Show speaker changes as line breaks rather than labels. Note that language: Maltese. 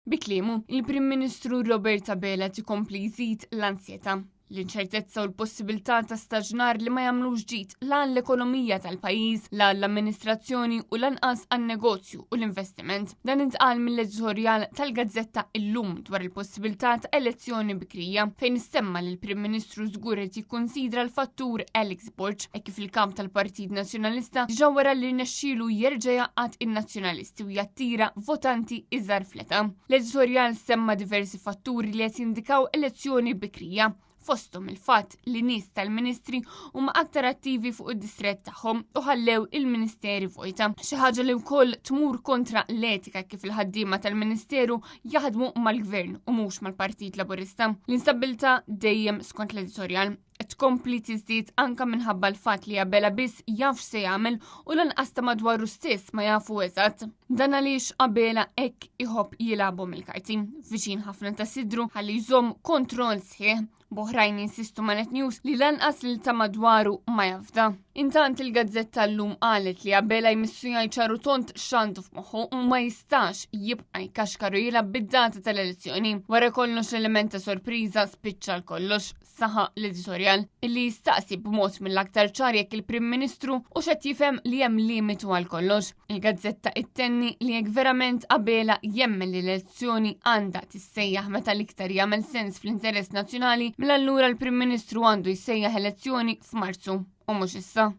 Bi kliemu, il-Prim Ministru Robert Abela tikompli jżid l-ansjeta. L-inċertezza u l-possibilità ta' staġnar li ma jagħmlux ġid la l-ekonomija tal-pajjiż, la l-amministrazzjoni u lanqas għan-negozju u l-investiment. Dan intqal mill-editorjal tal-Gazzetta Illum dwar il-possibilità ta' elezzjoni bikrija fejn istemma li l-Prim Ministru żgur qed jikkunsidra l-fattur l-export e kif il-kamp tal-Partit Nazzjonalista diġà wara li rnexxielu jerġa' jaqgħad in-nazzjonalisti u jattira votanti iżgħar fleta. L-editorjal semma diversi fatturi li qed jindikaw elezzjoni bikrija. Fosthom il-fatt li nies tal-ministri huma aktar attivi fuq id-distrett tagħhom u ħallew il-ministeri vojta. Xi ħaġa li wkoll tmur kontra l-etika kif il-ħaddiema tal-Ministeru jaħdmu mal-Gvern u mhux mal-Partit Laburista. L-instabilità dejjem skont l-editorjal tkompli tiżdied anke minħabba l-fatt li Abela biss jaf se jagħmel u lanqas ta' madwaru stess ma jafu eżatt. Dan għaliex Abela hekk iħobb jilagħbu mill-karti viċin ħafna ta' sidru ħalli jżomm kontroll sħiħ. Boħrajn insistu ma' Net News li lanqas li ta' madwaru ma jafda. Intant il-Gazzetta llum qalet li Abela jmissu jgħid tont x'għandu f'moħħu u ma jistax jibqa' jkaxkaru jilgħab bid-data tal-elezzjoni. Wara kollox element ta' sorpriża spiċċa l-kollox saħa l-editorjal illi jistaqsi b'mod mill-aktar ċar jekk il-Prim Ministru u x'qed jifhem li hemm limitu għal kollox. Il-Gazzetta ittenni li jekk verament Abela jemmel li l-elezzjoni għandha tissejjaħ meta l-iktar jagħmel sens fl-interess nazzjonali, mill-allura l-Prim Ministru għandu jsejjaħ elezzjoni f'Marzu u mhux issa.